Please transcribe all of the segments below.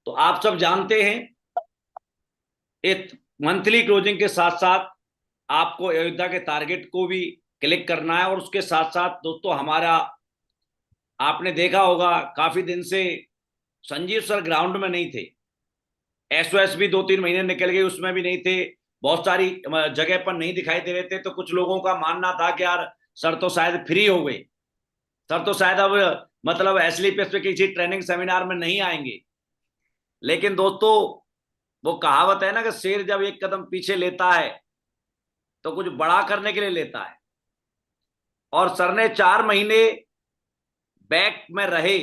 तो आप सब जानते हैं, एक मंथली क्लोजिंग के साथ साथ आपको अयोध्या के टारगेट को भी क्लिक करना है। और उसके साथ साथ दोस्तों, हमारा आपने देखा होगा काफी दिन से संजीव सर ग्राउंड में नहीं थे। एसओएस भी 2-3 महीने निकल गए, उसमें भी नहीं थे। बहुत सारी जगह पर नहीं दिखाई दे रहे थे। तो कुछ लोगों का मानना था कि यार सर तो शायद फ्री हो गए, सर तो शायद अब मतलब एसलीपीएस पे किसी ट्रेनिंग सेमिनार में नहीं आएंगे। लेकिन दोस्तों, वो कहावत है ना कि शेर जब एक कदम पीछे लेता है तो कुछ बड़ा करने के लिए लेता है। और सर ने 4 महीने बैक में रहे,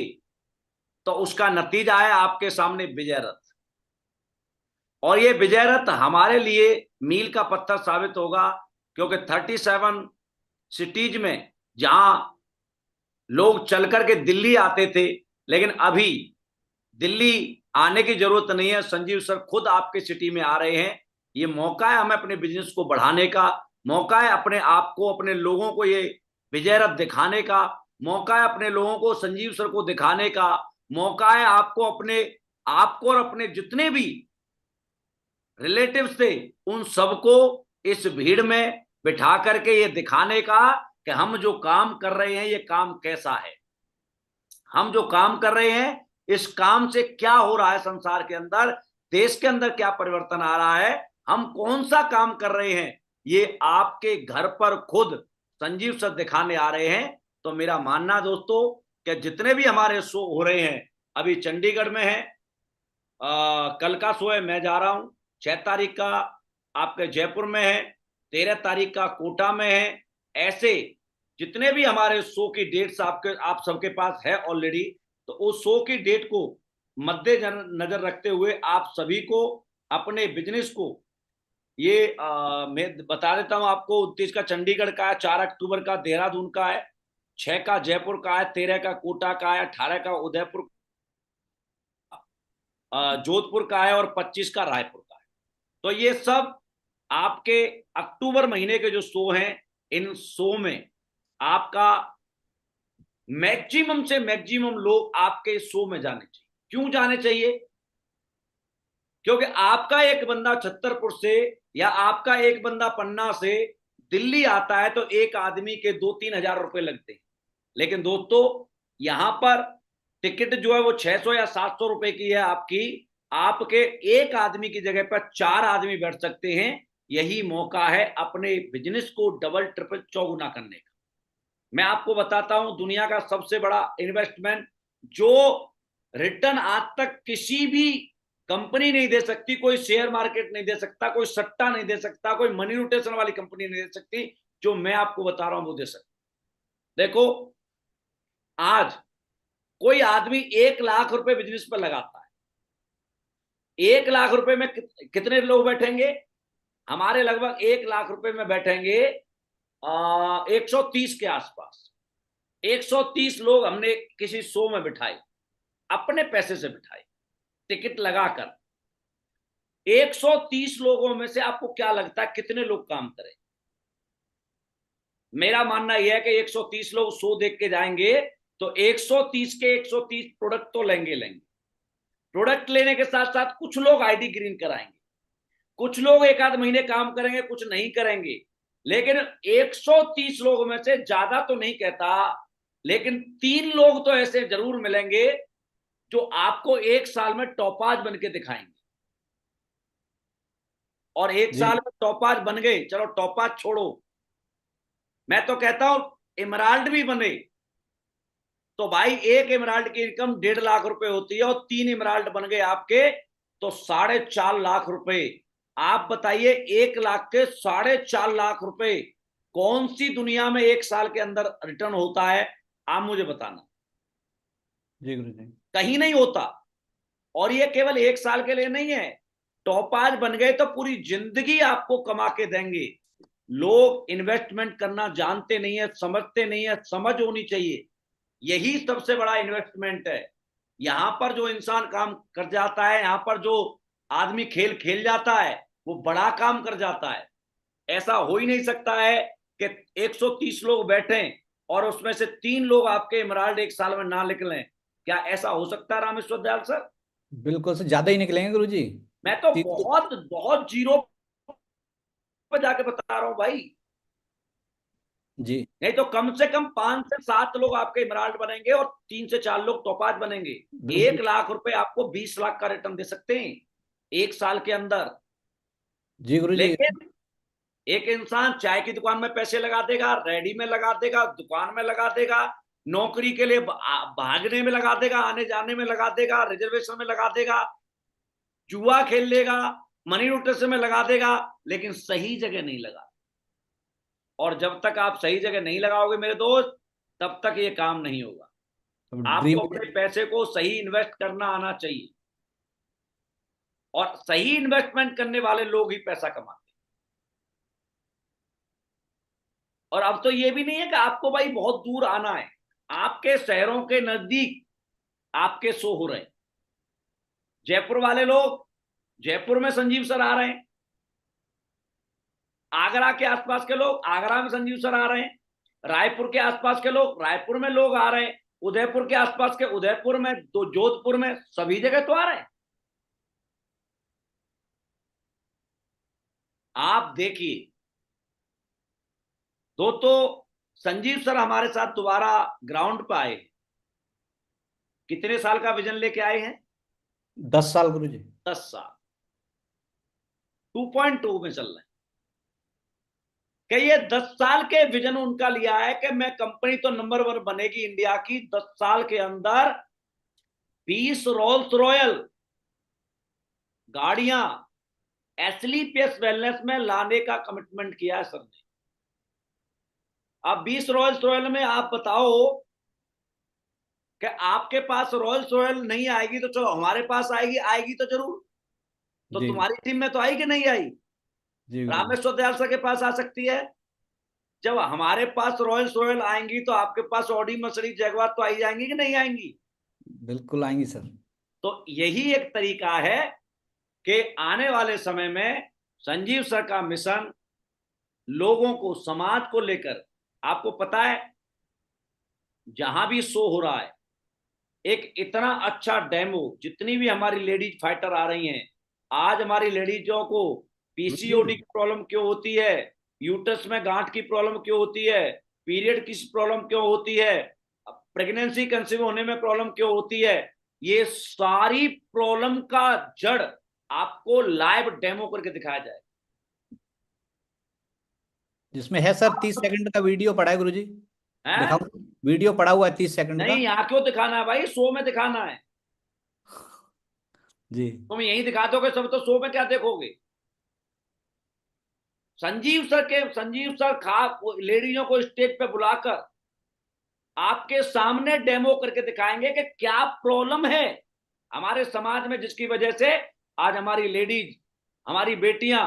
तो उसका नतीजा है आपके सामने विजय रथ। और ये विजय रथ हमारे लिए मील का पत्थर साबित होगा, क्योंकि 37 सिटीज में जहां लोग चल करके दिल्ली आते थे, लेकिन अभी दिल्ली आने की जरूरत नहीं है। संजीव सर खुद आपके सिटी में आ रहे हैं। ये मौका है हमें अपने बिजनेस को बढ़ाने का, मौका है अपने आप को, अपने लोगों को ये विजय रथ दिखाने का, मौका है अपने लोगों को संजीव सर को दिखाने का, मौका है आपको अपने आपको और अपने जितने भी रिलेटिव्स थे उन सबको इस भीड़ में बिठा करके ये दिखाने का कि हम जो काम कर रहे हैं ये काम कैसा है, हम जो काम कर रहे हैं इस काम से क्या हो रहा है संसार के अंदर, देश के अंदर क्या परिवर्तन आ रहा है, हम कौन सा काम कर रहे हैं, ये आपके घर पर खुद संजीव सर दिखाने आ रहे हैं। तो मेरा मानना दोस्तों कि जितने भी हमारे शो हो रहे हैं, अभी चंडीगढ़ में है, कल का शो है, मैं जा रहा हूं। 6 तारीख का आपके जयपुर में है, 13 तारीख का कोटा में है। ऐसे जितने भी हमारे शो की डेट्स आप सबके पास है ऑलरेडी। तो उस शो की डेट को मद्देनजर रखते हुए आप सभी को अपने बिजनेस को ये मैं बता देता हूं आपको। 29 का चंडीगढ़ का है, 4 अक्टूबर का देहरादून का है, 6 का जयपुर का है, 13 का कोटा का है, 18 का उदयपुर, जोधपुर का है और 25 का रायपुर का है। तो ये सब आपके अक्टूबर महीने के जो शो हैं, इन शो में आपका मैक्सिमम से मैक्सिमम लोग आपके शो में जाने चाहिए। क्यों जाने चाहिए? क्योंकि आपका एक बंदा छतरपुर से या आपका एक बंदा पन्ना से दिल्ली आता है तो एक आदमी के 2-3 हजार रुपए लगते हैं। लेकिन दोस्तों, यहां पर टिकट जो है वो 600 या 700 रुपए की है आपकी। आपके एक आदमी की जगह पर 4 आदमी बैठ सकते हैं। यही मौका है अपने बिजनेस को डबल ट्रिपल चौगुना करने का। मैं आपको बताता हूं, दुनिया का सबसे बड़ा इन्वेस्टमेंट जो रिटर्न आज तक किसी भी कंपनी नहीं दे सकती, कोई शेयर मार्केट नहीं दे सकता, कोई सट्टा नहीं दे सकता, कोई मनी रोटेशन वाली कंपनी नहीं दे सकती, जो मैं आपको बता रहा हूं वो दे सकती। देखो, आज कोई आदमी 1 लाख रुपए बिजनेस पर लगाता है। 1 लाख रुपए में कितने लोग बैठेंगे? हमारे लगभग 1 लाख रुपए में बैठेंगे 130 के आसपास। 130 लोग हमने किसी शो में बिठाए, अपने पैसे से बिठाए, टिकट लगाकर। 130 लोगों में से आपको क्या लगता है कितने लोग काम करें? मेरा मानना यह है कि 130 लोग शो देख के जाएंगे तो 130 के 130 प्रोडक्ट तो लेंगे लेंगे। प्रोडक्ट लेने के साथ साथ कुछ लोग आईडी ग्रीन कराएंगे, कुछ लोग एक आध महीने काम करेंगे, कुछ नहीं करेंगे। लेकिन 130 लोगों में से ज्यादा तो नहीं कहता, लेकिन 3 लोग तो ऐसे जरूर मिलेंगे जो आपको 1 साल में टॉपाज बन के दिखाएंगे। और एक जी। साल में टॉपाज बन गए, चलो टॉपाज छोड़ो, मैं तो कहता हूं इमराल्ड भी बने तो भाई एक इमराल्ड की इनकम 1.5 लाख रुपए होती है, और 3 इमराल्ड बन गए आपके तो 4.5 लाख रुपए। आप बताइए, 1 लाख के 4.5 लाख रुपए कौन सी दुनिया में एक साल के अंदर रिटर्न होता है? आप मुझे बताना। जी गुरु जी। कहीं नहीं होता। और ये केवल एक साल के लिए नहीं है, टॉपाज बन गए तो पूरी जिंदगी आपको कमा के देंगे। लोग इन्वेस्टमेंट करना जानते नहीं है, समझते नहीं है, समझ होनी चाहिए। यही सबसे बड़ा इन्वेस्टमेंट है। यहां पर जो इंसान काम कर जाता है, यहां पर जो आदमी खेल खेल जाता है, वो बड़ा काम कर जाता है। ऐसा हो ही नहीं सकता है कि 130 लोग बैठे और उसमें से 3 लोग आपके इमराल्ड एक साल में ना निकलें। क्या ऐसा हो सकता है रामेश्वर दयाल सर? बिल्कुल से ज्यादा ही निकलेंगे गुरुजी। मैं तो तीन तो। बहुत बहुत जीरो पे जाके बता रहा हूं भाई। जी। नहीं तो कम से कम 5 से 7 लोग आपके इमराल्ड बनेंगे और 3 से 4 लोग टोपाज बनेंगे। बिल्कुल। 1 लाख रुपए आपको 20 लाख का रिटर्न दे सकते हैं 1 साल के अंदर। जी गुरुजी। लेकिन एक इंसान चाय की दुकान में पैसे लगा देगा, रेडी में लगा देगा, दुकान में लगा देगा, नौकरी के लिए भागने में लगा देगा, आने जाने में लगा देगा, रिजर्वेशन में लगा देगा, जुआ खेल लेगा, मनी रोटेशन में लगा देगा, लेकिन सही जगह नहीं लगा। और जब तक आप सही जगह नहीं लगाओगे मेरे दोस्त, तब तक ये काम नहीं होगा। अब आपको ड्रीम। अपने पैसे को सही इन्वेस्ट करना आना चाहिए, और सही इन्वेस्टमेंट करने वाले लोग ही पैसा कमाते हैं। और अब तो ये भी नहीं है कि आपको भाई बहुत दूर आना है, आपके शहरों के नजदीक आपके शो हो रहे हैं। जयपुर वाले लोग जयपुर में संजीव सर आ रहे हैं, आगरा के आसपास के लोग आगरा में संजीव सर आ रहे हैं, रायपुर के आसपास के लोग रायपुर में लोग आ रहे हैं, उदयपुर के आसपास के उदयपुर में, तो जोधपुर में, सभी जगह तो आ रहे हैं। आप देखिए। तो संजीव सर हमारे साथ दोबारा ग्राउंड पर आए। कितने साल का विजन लेके आए हैं? 10 साल गुरुजी। 10 साल। 2.2 में चल रहे हैं कि ये 10 साल के विजन उनका लिया है कि मैं कंपनी तो नंबर 1 बनेगी इंडिया की 10 साल के अंदर। 20 रोल्स रॉयल गाड़ियां एसलीपीएस वेलनेस में लाने का कमिटमेंट किया है सर ने। अब 20 रोल्स रॉयल में आप बताओ कि आपके पास रॉयल्स रॉयल नहीं आएगी तो चलो हमारे पास आएगी, आएगी तो जरूर। तो जी। तुम्हारी टीम में तो आई कि नहीं आई? जी गुरुजी। रामेश्वर दयाल सर के पास आ सकती है। जब हमारे पास रॉयल्स रॉयल आएंगी तो आपके पास ऑडी मर्सिडीज जगुआर तो आई जाएंगी कि नहीं आएंगी? बिल्कुल आएंगी सर। तो यही एक तरीका है कि आने वाले समय में संजीव सर का मिशन लोगों को, समाज को लेकर, आपको पता है जहां भी शो हो रहा है एक इतना अच्छा डेमो, जितनी भी हमारी लेडीज फाइटर आ रही हैं, आज हमारी लेडीजों को पीसीओडी गुरुजी। की प्रॉब्लम क्यों होती है, यूटस में गांठ की प्रॉब्लम क्यों होती है, पीरियड की प्रॉब्लम क्यों होती है, प्रेगनेंसी कंसीव होने में प्रॉब्लम क्यों होती है, ये सारी प्रॉब्लम का जड़ आपको लाइव डेमो करके दिखाया जाए। जिसमें है सर 30 सेकंड का वीडियो पड़ा है गुरुजी। हैं? दिखाऊं? वीडियो पड़ा हुआ है 30 सेकंड नहीं, का। यहाँ क्यों दिखाना है भाई, शो में दिखाना है। जी। तुम यही दिखा दोगे सब तो शो में क्या देखोगे? संजीव सर खा लेडीजों को स्टेज पे बुलाकर आपके सामने डेमो करके दिखाएंगे कि क्या प्रॉब्लम है हमारे समाज में, जिसकी वजह से आज हमारी लेडीज, हमारी बेटियां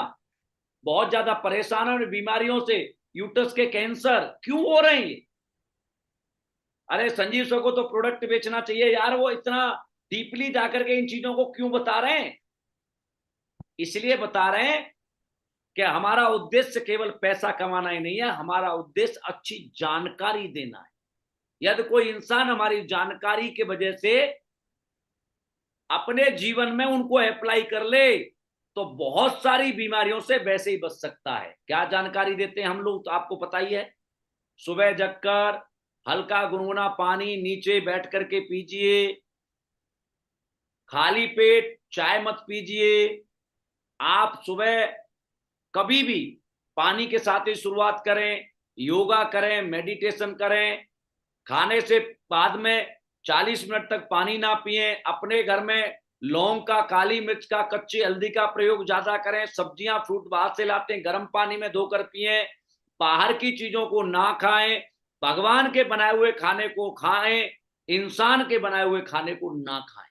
बहुत ज्यादा परेशान है बीमारियों से। यूटस के कैंसर क्यों हो रहे हैं? अरे संजीव सर को तो प्रोडक्ट बेचना चाहिए यार, वो इतना डीपली जाकर के इन चीजों को क्यों बता रहे हैं? इसलिए बता रहे हैं कि हमारा उद्देश्य केवल पैसा कमाना ही नहीं है, हमारा उद्देश्य अच्छी जानकारी देना है। यदि कोई इंसान हमारी जानकारी के वजह से अपने जीवन में उनको अप्लाई कर ले तो बहुत सारी बीमारियों से वैसे ही बच सकता है। क्या जानकारी देते हैं हम लोग तो आपको पता ही है। सुबह जगकर हल्का गुनगुना पानी नीचे बैठ करके पीजिए, खाली पेट चाय मत पीजिए। आप सुबह कभी भी पानी के साथ ही शुरुआत करें, योगा करें, मेडिटेशन करें। खाने से बाद में 40 मिनट तक पानी ना पिए। अपने घर में लौंग का, काली मिर्च का, कच्ची हल्दी का प्रयोग ज्यादा करें। सब्जियां फ्रूट बाहर से लाते हैं, गर्म पानी में धोकर पिए। बाहर की चीजों को ना खाएं, भगवान के बनाए हुए खाने को खाएं, इंसान के बनाए हुए खाने को ना खाएं।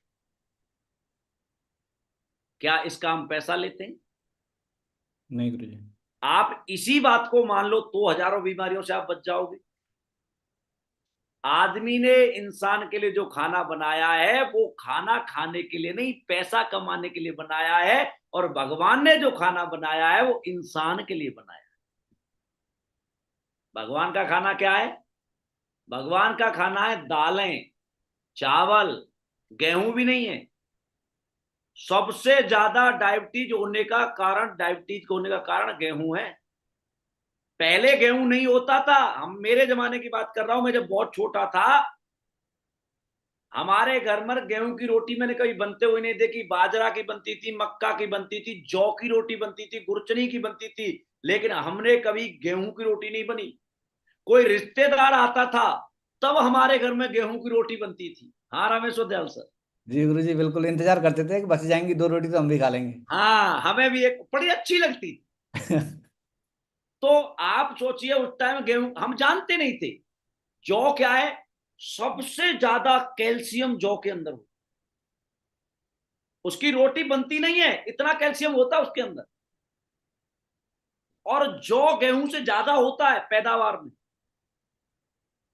क्या इसका हम पैसा लेते हैं? नहीं गुरुजी। आप इसी बात को मान लो तो हजारों बीमारियों से आप बच जाओगे। आदमी ने इंसान के लिए जो खाना बनाया है वो खाना खाने के लिए नहीं, पैसा कमाने के लिए बनाया है। और भगवान ने जो खाना बनाया है वो इंसान के लिए बनाया है। भगवान का खाना क्या है? भगवान का खाना है दालें, चावल, गेहूं भी नहीं है, सबसे ज्यादा डायबिटीज होने का कारण, डायबिटीज होने का कारण गेहूं है। पहले गेहूं नहीं होता था, हम मेरे जमाने की बात कर रहा हूं, मैं जब बहुत छोटा था, हमारे घर में गेहूं की रोटी मैंने कभी बनते हुए नहीं देखी। बाजरा की बनती थी, मक्का की बनती थी, जौ की रोटी बनती थी, गुरचनी की बनती थी, लेकिन हमने कभी गेहूं की रोटी नहीं बनी। कोई रिश्तेदार आता था तब हमारे घर में गेहूं की रोटी बनती थी। हाँ रमेश दयाल सर। जी गुरुजी, बिल्कुल इंतजार करते थे कि बच जाएंगी 2 रोटी तो हम भी खा लेंगे। हाँ, हमें भी एक बड़ी अच्छी लगती थी। तो आप सोचिए उस टाइम गेहूं हम जानते नहीं थे। जौ क्या है, सबसे ज्यादा कैल्शियम जौ के अंदर होता, उसकी रोटी बनती नहीं है, इतना कैल्शियम होता है उसके अंदर। और जौ गेहूं से ज्यादा होता है पैदावार में।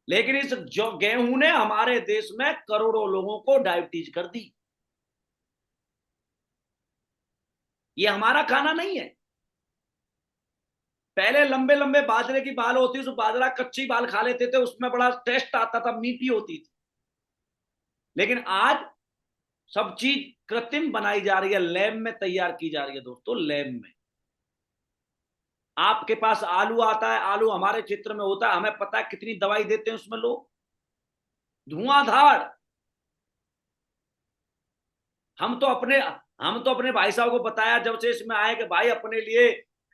लेकिन इस जौ गेहूं ने हमारे देश में करोड़ों लोगों को डायबिटीज कर दी। ये हमारा खाना नहीं है। पहले लंबे लंबे बाजरे की बाल होती, उस बाजरा कच्ची बाल खा लेते थे, उसमें बड़ा टेस्ट आता था, मीठी होती थी। लेकिन आज सब चीज कृत्रिम बनाई जा रही है, लैब में तैयार की जा रही है दोस्तों, लैब में। आपके पास आलू आता है, आलू हमारे क्षेत्र में होता है, हमें पता है कितनी दवाई देते हैं उसमें लोग, धुआंधार। हम तो अपने भाई साहब को बताया जब से इसमें आए कि भाई अपने लिए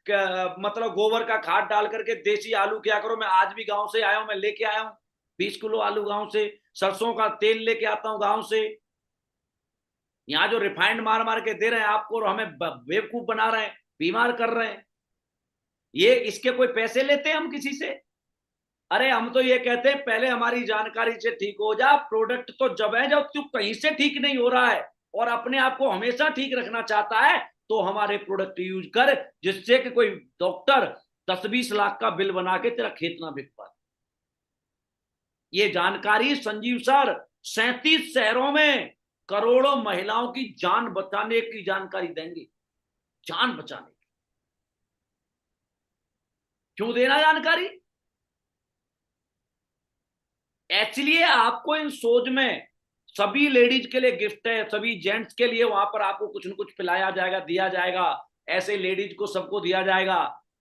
मतलब गोबर का खाद डाल करके देसी आलू क्या करो। मैं आज भी गांव से आया हूं, मैं लेके आया हूं 20 किलो आलू गांव से। सरसों का तेल लेके आता हूं गांव से। यहाँ जो रिफाइंड मार मार के दे रहे हैं आपको और हमें बेवकूफ बना रहे हैं, बीमार कर रहे हैं, ये इसके कोई पैसे लेते हैं हम किसी से? अरे हम तो ये कहते हैं पहले हमारी जानकारी से ठीक हो जा। प्रोडक्ट तो जब है जब तू कहीं से ठीक नहीं हो रहा है और अपने आप को हमेशा ठीक रखना चाहता है, तो हमारे प्रोडक्ट यूज कर, जिससे कि कोई डॉक्टर 10-20 लाख का बिल बना के तेरा खेत ना बिक पाए। ये जानकारी संजीव सर 37 शहरों में करोड़ों महिलाओं की जान बचाने की जानकारी देंगे। जान बचाने की। क्यों देना जानकारी? एक्चुअली आपको इन सोच में, सभी लेडीज के लिए गिफ्ट है, सभी जेंट्स के लिए वहां पर आपको कुछ न कुछ पिलाया जाएगा, दिया जाएगा। ऐसे लेडीज को सबको दिया जाएगा।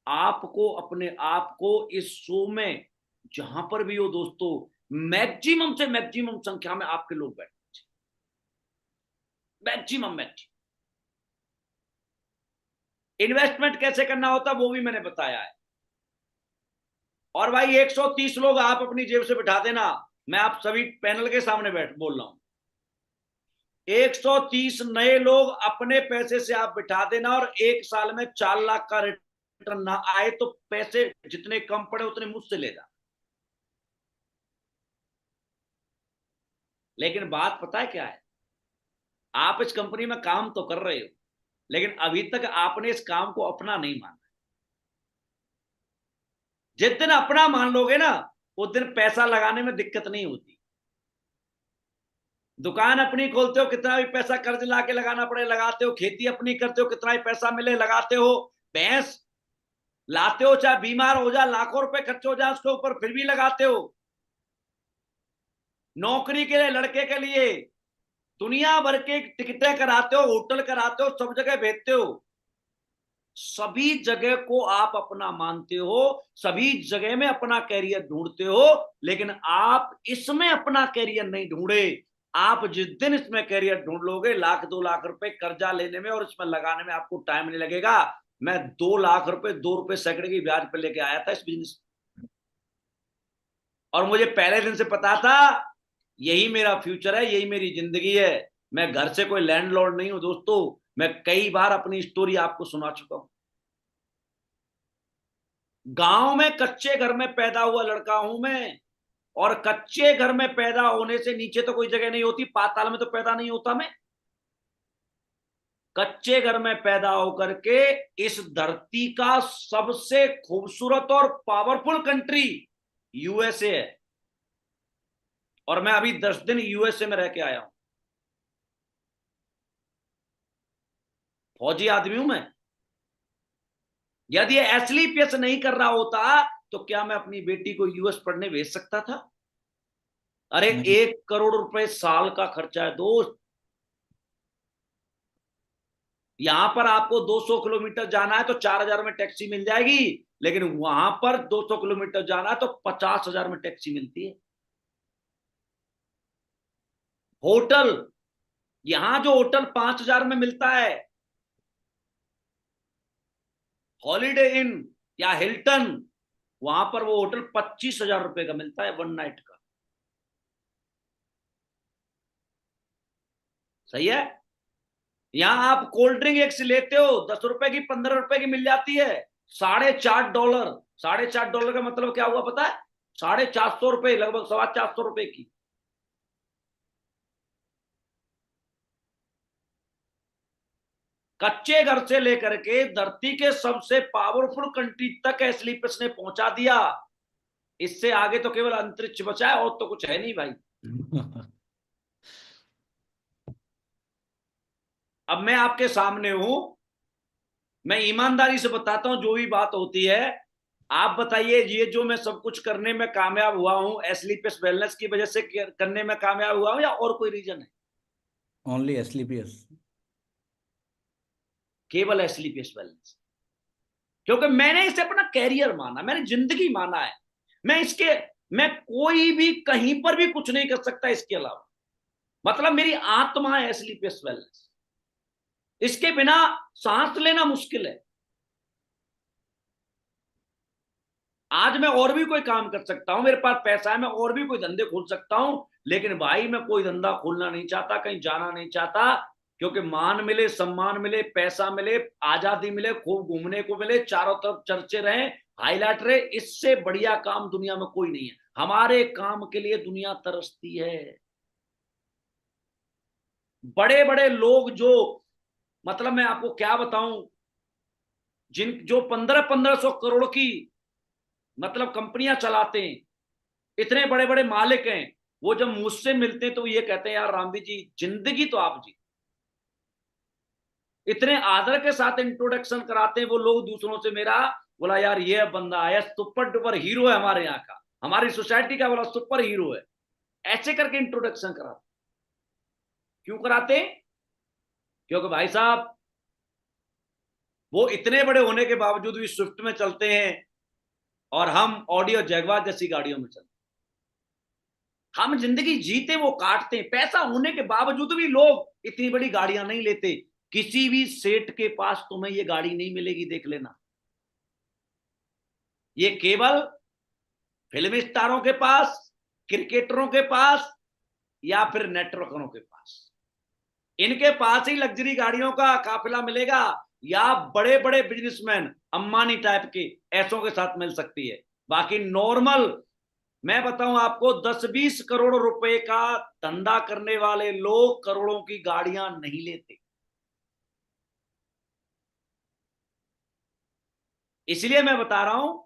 आपको अपने आप को इस शो में जहां पर भी हो दोस्तों, मैक्सिमम से मैक्सिमम संख्या में आपके लोग बैठे, मैक्सिमम मैक्सिमम। इन्वेस्टमेंट कैसे करना होता वो भी मैंने बताया है। और भाई 130 लोग आप अपनी जेब से बिठा देना, मैं आप सभी पैनल के सामने बैठ बोल रहा हूं। 130 नए लोग अपने पैसे से आप बिठा देना, और 1 साल में 4 लाख का रिटर्न ना आए तो पैसे जितने कम पड़े उतने मुझसे ले जा। लेकिन बात पता है क्या है, आप इस कंपनी में काम तो कर रहे हो, लेकिन अभी तक आपने इस काम को अपना नहीं माना। जिस दिन अपना मान लोगे ना, उस दिन पैसा लगाने में दिक्कत नहीं होती। दुकान अपनी खोलते हो, कितना भी पैसा कर्ज लाके लगाना पड़े लगाते हो। खेती अपनी करते हो, कितना भी पैसा मिले लगाते हो। भैंस लाते हो, चाहे बीमार हो जाए, लाखों रुपए खर्च हो जाए उसके ऊपर, फिर भी लगाते हो। नौकरी के लिए, लड़के के लिए दुनिया भर के टिकटें कराते हो, होटल कराते हो, सब जगह भेजते हो। सभी जगह को आप अपना मानते हो, सभी जगह में अपना कैरियर ढूंढते हो, लेकिन आप इसमें अपना कैरियर नहीं ढूंढे। आप जिस दिन इसमें कैरियर ढूंढ लोगे, 1-2 लाख रुपए कर्जा लेने में और इसमें लगाने में आपको टाइम नहीं लगेगा। मैं 2 लाख रुपए 2 रुपए सैकड़े की ब्याज पर लेके आया था इस बिजनेस, और मुझे पहले दिन से पता था यही मेरा फ्यूचर है, यही मेरी जिंदगी है। मैं घर से कोई लैंडलॉर्ड नहीं हूं दोस्तों। मैं कई बार अपनी स्टोरी आपको सुना चुका हूं। गांव में कच्चे घर में पैदा हुआ लड़का हूं मैं, और कच्चे घर में पैदा होने से नीचे तो कोई जगह नहीं होती, पाताल में तो पैदा नहीं होता मैं। कच्चे घर में पैदा होकर के इस धरती का सबसे खूबसूरत और पावरफुल कंट्री यूएसए है, और मैं अभी 10 दिन यूएसए में रह के आया हूं। फौजी आदमी हूं मैं। यदि एसलीपीएस नहीं कर रहा होता तो क्या मैं अपनी बेटी को यूएस पढ़ने भेज सकता था? अरे नहीं। 1 करोड़ रुपए साल का खर्चा है दोस्त। यहां पर आपको 200 किलोमीटर जाना है तो 4,000 में टैक्सी मिल जाएगी, लेकिन वहां पर 200 किलोमीटर जाना है तो 50,000 में टैक्सी मिलती है। होटल, यहां जो होटल 5,000 में मिलता है, हॉलीडे इन या हिल्टन, वहां पर वो होटल 25,000 रुपए का मिलता है वन नाइट का। सही है। यहां आप कोल्ड ड्रिंक एक से लेते हो 10 रुपए की, 15 रुपए की मिल जाती है। $4.5। $4.5 का मतलब क्या हुआ पता है? 450 रुपए, लगभग 425 रुपए की। कच्चे घर से लेकर के धरती के सबसे पावरफुल कंट्री तक एस्लीपस ने पहुंचा दिया। इससे आगे तो केवल अंतरिक्ष बचा है, और तो कुछ है नहीं भाई। अब मैं आपके सामने हूं, मैं ईमानदारी से बताता हूं जो भी बात होती है। आप बताइए, ये जो मैं सब कुछ करने में कामयाब हुआ हूं, एस्लीपियस वेलनेस की वजह से करने में कामयाब हुआ हूं, या और कोई रीजन है? ओनली एस्लीपियस। केवल एस्लीपियस वेलनेस। क्योंकि मैंने इसे अपना कैरियर माना, मैंने जिंदगी माना है। मैं इसके, मैं कोई भी कहीं पर भी कुछ नहीं कर सकता इसके अलावा। मतलब मेरी आत्मा है एस्लीपियस वेलनेस। इसके बिना सांस लेना मुश्किल है। आज मैं और भी कोई काम कर सकता हूं, मेरे पास पैसा है, मैं और भी कोई धंधे खोल सकता हूं, लेकिन भाई मैं कोई धंधा खोलना नहीं चाहता, कहीं जाना नहीं चाहता। क्योंकि मान मिले, सम्मान मिले, पैसा मिले, आजादी मिले, खूब घूमने को मिले, चारों तरफ चर्चे रहे, हाईलाइट रहे, इससे बढ़िया काम दुनिया में कोई नहीं है। हमारे काम के लिए दुनिया तरसती है। बड़े बड़े लोग जो, मतलब मैं आपको क्या बताऊं, जिन जो 1500-1500 करोड़ की मतलब कंपनियां चलाते हैं, इतने बड़े बड़े मालिक हैं, वो जब मुझसे मिलते हैं तो ये कहते हैं, यार रामवी जी, जिंदगी तो आप जी। इतने आदर के साथ इंट्रोडक्शन कराते हैं वो लोग दूसरों से मेरा, बोला यार ये बंदा है, सुपर डुपर हीरो है हमारे यहाँ का, हमारी सोसाइटी का, बोला सुपर हीरो है। ऐसे करके इंट्रोडक्शन कराते। क्यों कराते? क्योंकि भाई साहब, वो इतने बड़े होने के बावजूद भी स्विफ्ट में चलते हैं, और हम ऑडी और जैगवार जैसी गाड़ियों में चलते हैं। हम जिंदगी जीते वो काटते हैं। पैसा होने के बावजूद भी लोग इतनी बड़ी गाड़ियां नहीं लेते। किसी भी सेठ के पास तुम्हें ये गाड़ी नहीं मिलेगी, देख लेना। ये केवल फिल्म स्टारों के पास, क्रिकेटरों के पास, या फिर नेटवर्करों के पास, इनके पास ही लग्जरी गाड़ियों का काफिला मिलेगा, या बड़े बड़े बिजनेसमैन अंबानी टाइप के ऐसों के साथ मिल सकती है। बाकी नॉर्मल, मैं बताऊं आपको, 10-20 करोड़ रुपए का धंधा करने वाले लोग करोड़ों की गाड़ियां नहीं लेते। इसलिए मैं बता रहा हूं,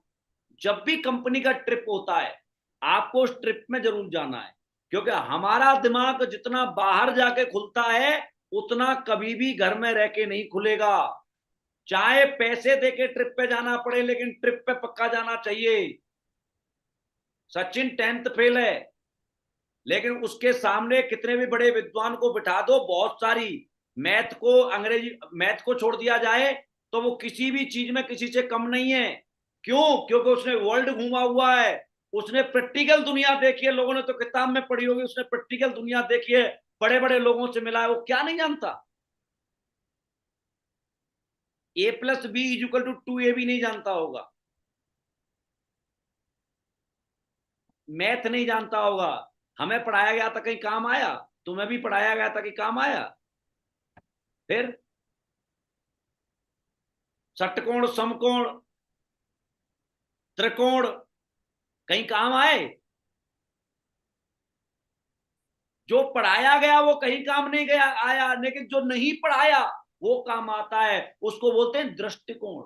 जब भी कंपनी का ट्रिप होता है, आपको उस ट्रिप में जरूर जाना है। क्योंकि हमारा दिमाग जितना बाहर जाके खुलता है, उतना कभी भी घर में रह के नहीं खुलेगा। चाहे पैसे देके ट्रिप पे जाना पड़े, लेकिन ट्रिप पे पक्का जाना चाहिए। सचिन 10th फेल है, लेकिन उसके सामने कितने भी बड़े विद्वान को बिठा दो, बहुत सारी मैथ को, अंग्रेजी मैथ को छोड़ दिया जाए, तो वो किसी भी चीज में किसी से कम नहीं है। क्यों? क्योंकि उसने वर्ल्ड घूमा हुआ है, उसने प्रैक्टिकल दुनिया देखी है। लोगों ने तो किताब में पढ़ी होगी, उसने प्रैक्टिकल दुनिया देखी है, बड़े बड़े लोगों से मिला है। वो क्या नहीं जानता? A+B=2 भी नहीं जानता होगा, मैथ नहीं जानता होगा। हमें पढ़ाया गया था, कहीं काम आया? तुम्हें भी पढ़ाया गया था कि काम आया? फिर षटकोण, समकोण, त्रिकोण कहीं काम आए? जो पढ़ाया गया वो कहीं काम नहीं गया आया, लेकिन जो नहीं पढ़ाया वो काम आता है। उसको बोलते हैं दृष्टिकोण,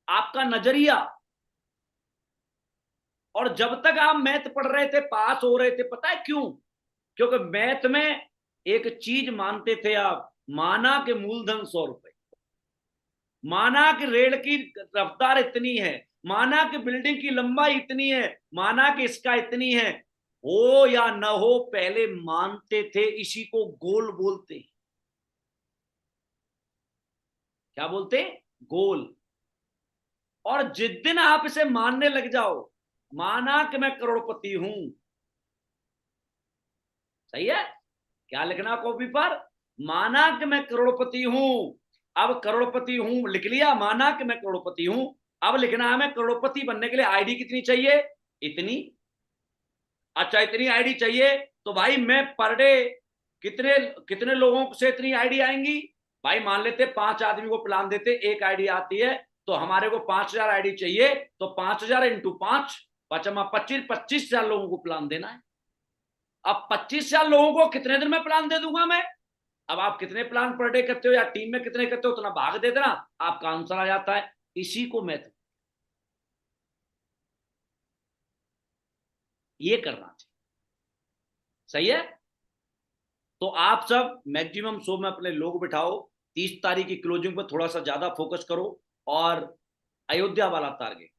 आपका नजरिया। और जब तक आप मैथ पढ़ रहे थे, पास हो रहे थे, पता है क्यों? क्योंकि मैथ में एक चीज मानते थे आप, माना कि मूलधन 100 रुपए, माना कि रेल की रफ्तार इतनी है, माना कि बिल्डिंग की लंबाई इतनी है, माना कि इसका इतनी है। हो या न हो, पहले मानते थे। इसी को गोल बोलते हैं। क्या बोलते हैं, गोल। और जिस दिन आप इसे मानने लग जाओ, माना कि मैं करोड़पति हूं, सही है, क्या लिखना कॉपी पर, माना कि मैं करोड़पति हूं। अब करोड़पति हूं लिख लिया, माना कि मैं करोड़पति हूं। अब लिखना है मैं करोड़पति बनने के लिए आईडी कितनी चाहिए, इतनी। अच्छा इतनी आईडी चाहिए, तो भाई मैं पर डे कितने कितने लोगों से इतनी आईडी आएंगी। भाई मान लेते 5 आदमी को प्लान देते, एक आईडी आती है, तो हमारे को 5,000 आईडी चाहिए, तो 5,000 इंटू 5, 25,000 लोगों को प्लान देना है। अब 25,000 लोगों को कितने दिन में प्लान दे दूंगा मैं। अब आप कितने प्लान पर डे करते हो या टीम में कितने करते हो, उतना भाग दे देना, आपका आंसर आ जाता है। इसी को मैथ, ये करना चाहिए, सही है। तो आप सब मैक्सिमम 100 में अपने लोग बिठाओ, 30 तारीख की क्लोजिंग पर थोड़ा सा ज्यादा फोकस करो, और अयोध्या वाला टारगेट